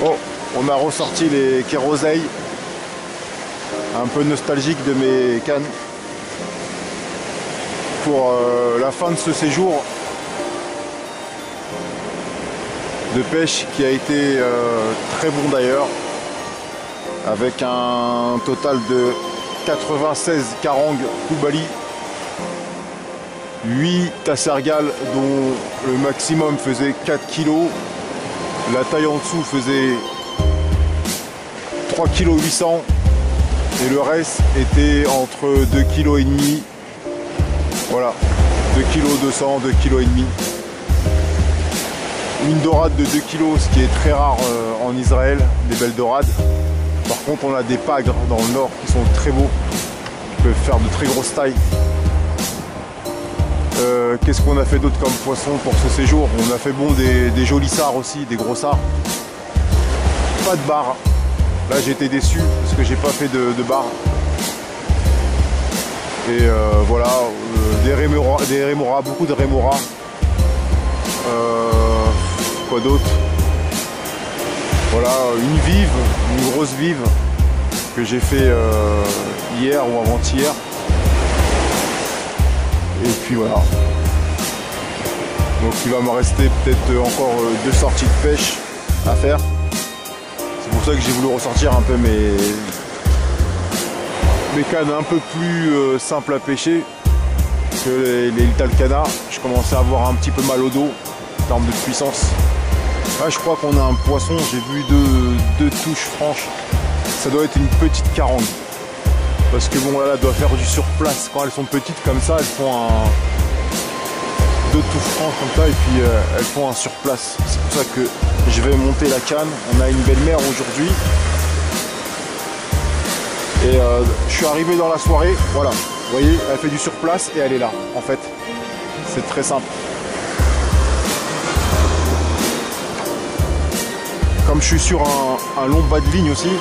Oh, on a ressorti les kéroseilles. Un peu nostalgique de mes cannes. Pour la fin de ce séjour de pêche qui a été très bon d'ailleurs. Avec un total de 96 carangues Koubali. 8 tassergales dont le maximum faisait 4 kg. La taille en dessous faisait 3,8 kg et le reste était entre 2,5 kg. Voilà, 2,2 kg, 2,5 kg. Une dorade de 2 kg, ce qui est très rare en Israël, des belles dorades. Par contre, on a des pagres dans le nord qui sont très beaux, qui peuvent faire de très grosses tailles. Qu'est-ce qu'on a fait d'autre comme poisson pour ce séjour? On a fait bon des jolis sards aussi, des gros sards. Pas de bar. Là j'ai été déçu parce que j'ai pas fait de bar. Et voilà, des rémoras, beaucoup de rémoras. Quoi d'autre? Voilà, une grosse vive que j'ai fait hier ou avant-hier. Et puis voilà. Donc il va me rester peut-être encore 2 sorties de pêche à faire. C'est pour ça que j'ai voulu ressortir un peu mes cannes un peu plus simples à pêcher que les Talcana. Je commençais à avoir un petit peu mal au dos en termes de puissance. Là je crois qu'on a un poisson, j'ai vu deux touches franches. Ça doit être une petite carangue. Parce que bon, là, elle doit faire du surplace. Quand elles sont petites comme ça, elles font deux touches franches comme ça et puis elles font un surplace. C'est pour ça que je vais monter la canne. On a une belle mer aujourd'hui. Et je suis arrivé dans la soirée. Voilà, vous voyez, elle fait du surplace et elle est là. En fait, c'est très simple. Comme je suis sur un long bas de ligne aussi.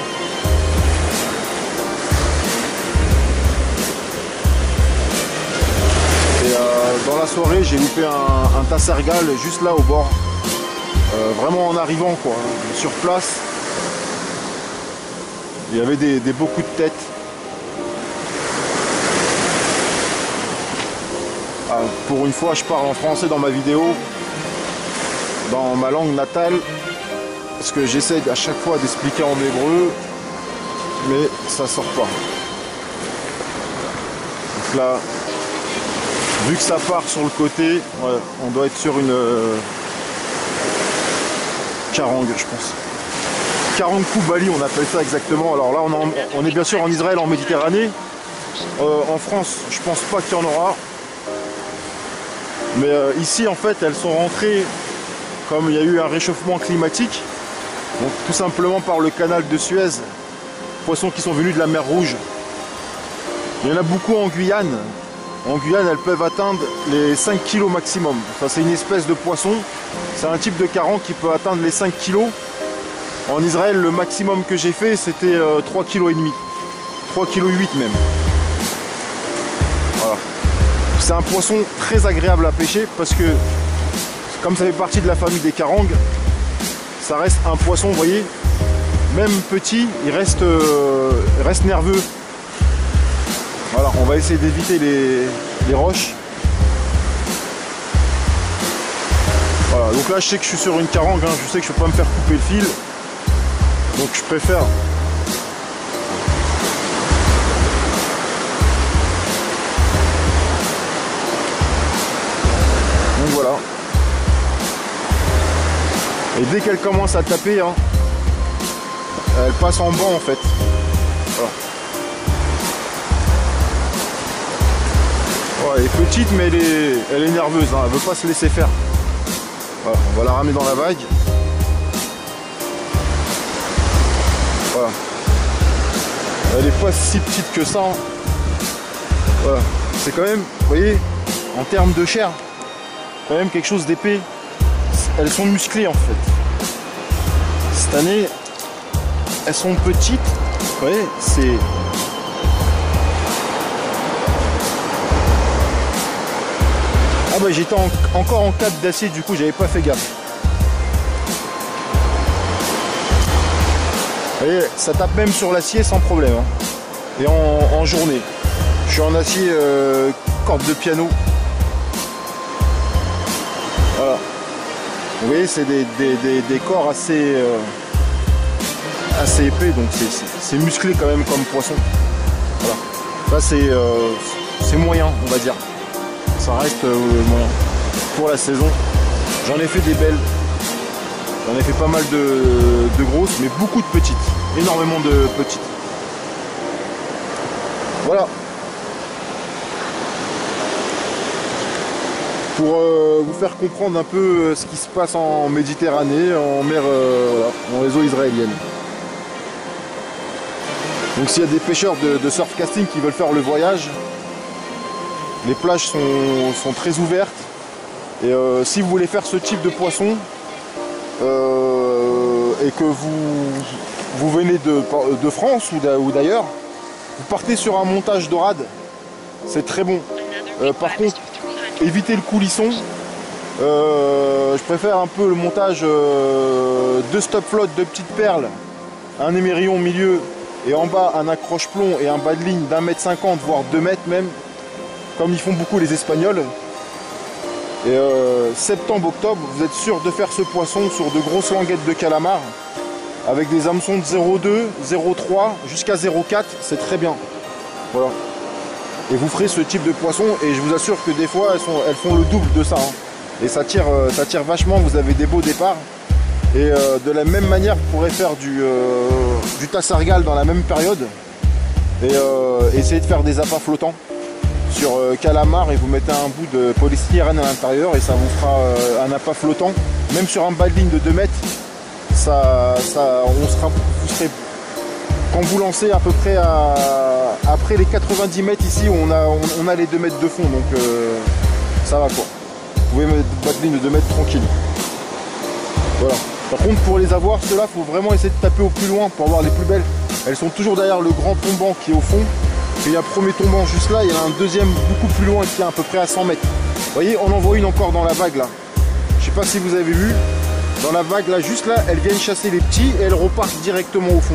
Dans la soirée, j'ai loupé un tassergal juste là au bord. Vraiment en arrivant quoi, sur place. Il y avait des beaux coups de tête. Pour une fois, je parle en français dans ma vidéo, dans ma langue natale, parce que j'essaie à chaque fois d'expliquer en hébreu, mais ça sort pas. Donc là, vu que ça part sur le côté, ouais, on doit être sur une carangue, je pense. Carangue Koubali, on appelle ça exactement. Alors là, on est bien sûr en Israël, en Méditerranée. En France, je pense pas qu'il y en aura. Mais ici, en fait, elles sont rentrées, comme il y a eu un réchauffement climatique, donc tout simplement par le canal de Suez, poissons qui sont venus de la mer Rouge. Il y en a beaucoup en Guyane. En Guyane, elles peuvent atteindre les 5 kg maximum. Ça, c'est une espèce de poisson. C'est un type de carangue qui peut atteindre les 5 kg. En Israël, le maximum que j'ai fait, c'était 3,5 kg. 3,8 kg même. Voilà. C'est un poisson très agréable à pêcher parce que, comme ça fait partie de la famille des carangues, ça reste un poisson, vous voyez, même petit, il reste nerveux. Voilà, on va essayer d'éviter les roches. Voilà, donc là je sais que je suis sur une carangue, hein, je sais que je ne peux pas me faire couper le fil. Donc je préfère donc voilà. Et dès qu'elle commence à taper, hein, elle passe en banc en fait. Voilà. Ouais, elle est petite mais elle est nerveuse, hein, elle veut pas se laisser faire. Voilà, on va la ramener dans la vague. Voilà. Elle n'est pas si petite que ça. Hein. Voilà. C'est quand même, vous voyez, en termes de chair, quand même quelque chose d'épais. Elles sont musclées en fait. Cette année, elles sont petites, Vous voyez, c'est... Ah bah j'étais encore en cadre d'acier, du coup j'avais pas fait gaffe. Vous voyez, ça tape même sur l'acier sans problème. Hein. Et en journée. Je suis en acier corde de piano. Voilà. Vous voyez, c'est des corps assez épais, donc c'est musclé quand même comme poisson. Voilà. Ça c'est moyen, on va dire. Ça reste moyen. Pour la saison, j'en ai fait des belles. J'en ai fait pas mal de grosses, mais beaucoup de petites. Énormément de petites. Voilà. Pour vous faire comprendre un peu ce qui se passe en Méditerranée, en mer, voilà, dans les eaux israéliennes. Donc s'il y a des pêcheurs de surf casting qui veulent faire le voyage, les plages sont très ouvertes. Et si vous voulez faire ce type de poisson, et que vous venez de France ou d'ailleurs, vous partez sur un montage dorade, c'est très bon. Par contre, évitez le coulisson. Je préfère un peu le montage de stop flotte, de petites perles, un émerillon au milieu et en bas un accroche-plomb et un bas de ligne d'1,50 m, voire 2 mètres même, comme ils font beaucoup les Espagnols. Et septembre-octobre, vous êtes sûr de faire ce poisson sur de grosses languettes de calamar avec des hameçons de 0,2, 0,3 jusqu'à 0,4, c'est très bien. Voilà. Et vous ferez ce type de poisson et je vous assure que des fois elles font le double de ça. Hein. Et ça tire vachement, vous avez des beaux départs. Et de la même manière, vous pourrez faire du tassargal dans la même période et essayer de faire des appâts flottants sur calamar et vous mettez un bout de polystyrène à l'intérieur et ça vous fera un appât flottant. Même sur un bas de ligne de 2 mètres, vous serez, quand vous lancez à peu près après les 90 mètres ici, on a les 2 mètres de fond, donc ça va quoi. Vous pouvez mettre bas de ligne de 2 mètres tranquille. Voilà. Par contre, pour les avoir, ceux-là, il faut vraiment essayer de taper au plus loin pour avoir les plus belles. Elles sont toujours derrière le grand tombant qui est au fond. Il y a un premier tombant juste là, il y en a un deuxième beaucoup plus loin qui est à peu près à 100 mètres. Vous voyez, on en voit une encore dans la vague là. Je sais pas si vous avez vu. Dans la vague là, juste là, elles viennent chasser les petits et elles repartent directement au fond.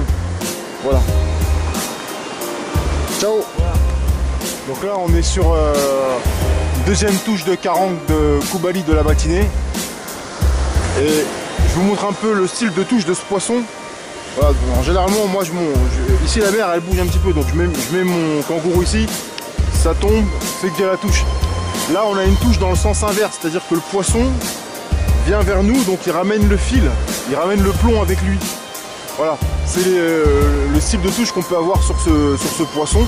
Voilà. Ciao. Donc là, on est sur deuxième touche de carangue de Koubali de la matinée. Et je vous montre un peu le style de touche de ce poisson. Voilà, bon, généralement, moi, ici la mer elle bouge un petit peu, donc je mets mon kangourou ici, ça tombe, c'est que j'ai la touche. Là, on a une touche dans le sens inverse, c'est-à-dire que le poisson vient vers nous, donc il ramène le fil, il ramène le plomb avec lui. Voilà, c'est le style de touche qu'on peut avoir sur ce poisson.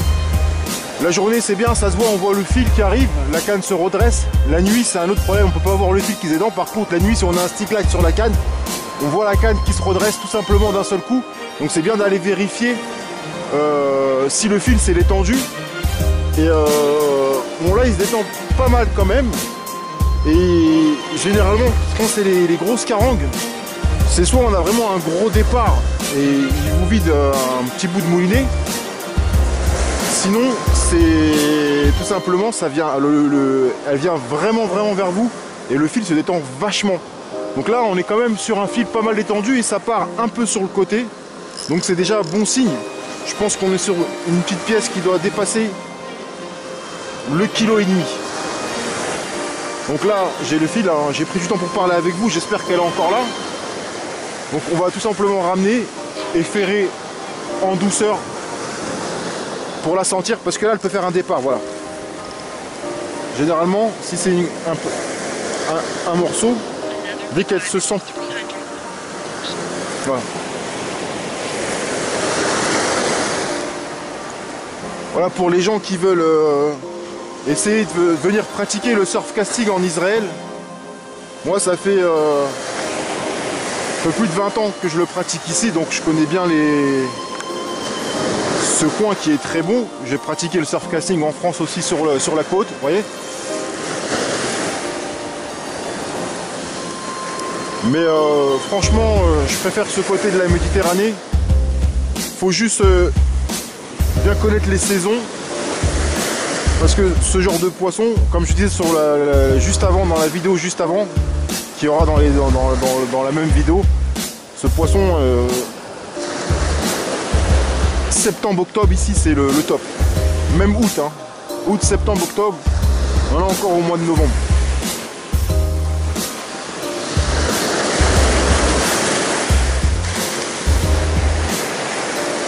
La journée, c'est bien, ça se voit, on voit le fil qui arrive, la canne se redresse. La nuit, c'est un autre problème, on peut pas voir le fil qui est dedans. Par contre, la nuit, si on a un stick light sur la canne, on voit la canne qui se redresse tout simplement d'un seul coup. Donc c'est bien d'aller vérifier si le fil c'est l'étendue. Et bon là il se détend pas mal quand même. Et généralement quand c'est les grosses carangues, c'est soit on a vraiment un gros départ et il vous vide un petit bout de moulinet. Sinon c'est tout simplement ça vient, elle vient vraiment vers vous et le fil se détend vachement. Donc là on est quand même sur un fil pas mal détendu et ça part un peu sur le côté. Donc c'est déjà bon signe. Je pense qu'on est sur une petite pièce qui doit dépasser le kilo et demi. Donc là j'ai le fil, hein, j'ai pris du temps pour parler avec vous, j'espère qu'elle est encore là. Donc on va tout simplement ramener et ferrer en douceur pour la sentir parce que là elle peut faire un départ, voilà. Généralement si c'est un morceau, dès qu'elle se sent, voilà. Voilà pour les gens qui veulent essayer de venir pratiquer le surf casting en Israël. Moi ça fait plus de 20 ans que je le pratique ici, donc je connais bien ce coin qui est très beau. J'ai pratiqué le surf casting en France aussi sur la côte, vous voyez. Mais franchement, je préfère ce côté de la Méditerranée faut juste bien connaître les saisons. Parce que ce genre de poisson, comme je disais juste avant, dans la vidéo juste avant, qui aura dans la même vidéo, ce poisson, septembre-octobre ici c'est le top. Même août, hein. Août, septembre, octobre, on en a encore au mois de novembre.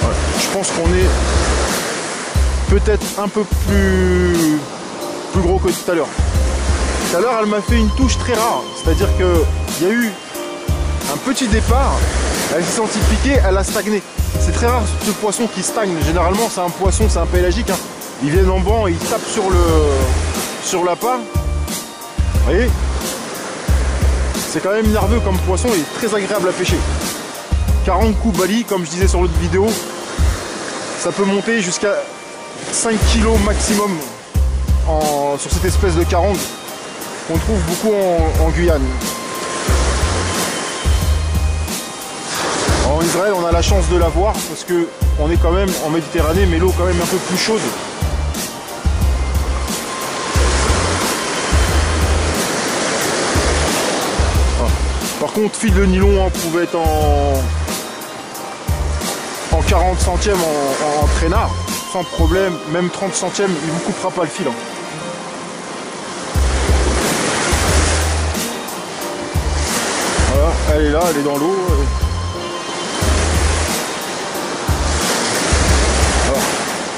Voilà. Je pense qu'on est peut-être un peu plus gros que tout à l'heure. Tout à l'heure, elle m'a fait une touche très rare. C'est-à-dire qu'il y a eu un petit départ, elle s'est sentie piquer, elle a stagné. C'est très rare ce poisson qui stagne. Généralement, c'est un poisson, c'est un pélagique. Hein. Ils viennent en banc et ils tapent sur l'appât. Vous voyez? C'est quand même nerveux comme poisson et très agréable à pêcher. 40 coups bali, comme je disais sur l'autre vidéo, ça peut monter jusqu'à 5 kg maximum sur cette espèce de carangue qu'on trouve beaucoup en Guyane. En Israël, on a la chance de la voir parce que on est quand même en Méditerranée, mais l'eau quand même un peu plus chaude. Par contre, fil de nylon, on pouvait être en 40 centièmes en traînard, sans problème, même 30 centièmes, il vous coupera pas le fil. Voilà, elle est là, elle est dans l'eau.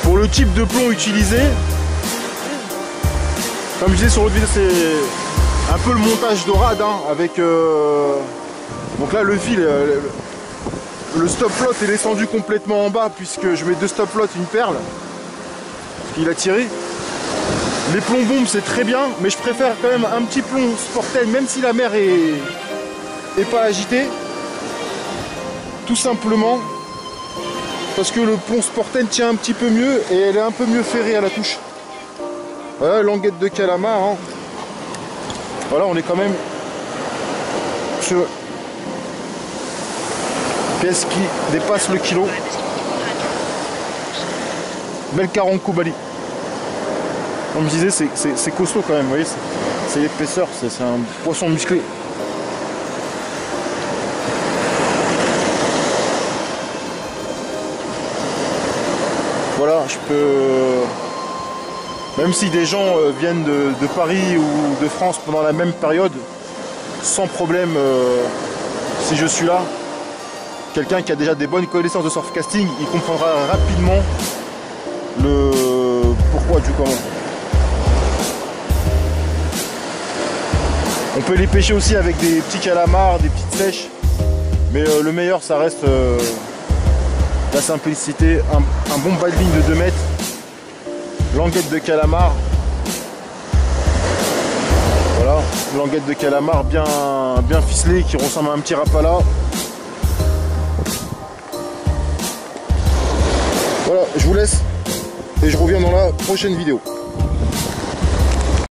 Pour le type de plomb utilisé, comme je disais sur l'autre vidéo, c'est un peu le montage dorade, hein, avec donc là le fil, le stop lot est descendu complètement en bas puisque je mets 2 stop lots, une perle, parce qu'il a tiré. Les plombs bombes c'est très bien, mais je préfère quand même un petit plomb Sporten, même si la mer est pas agitée, tout simplement parce que le plomb Sporten tient un petit peu mieux et elle est un peu mieux ferrée à la touche. Voilà, languette de calamar, hein. Voilà, on est quand même sur pièce qui dépasse le kilo. Belle 40 Koubali. Comme je disais, c'est costaud quand même, vous voyez, c'est l'épaisseur, c'est un poisson musclé. Voilà, je peux... Même si des gens viennent de Paris ou de France pendant la même période, sans problème, si je suis là, quelqu'un qui a déjà des bonnes connaissances de surfcasting, il comprendra rapidement le pourquoi du comment. On peut les pêcher aussi avec des petits calamars, des petites sèches, mais le meilleur ça reste la simplicité, un bon bas de ligne de 2 mètres, languette de calamar. Voilà, languette de calamar bien ficelée qui ressemble à un petit rapala. Voilà, je vous laisse et je reviens dans la prochaine vidéo.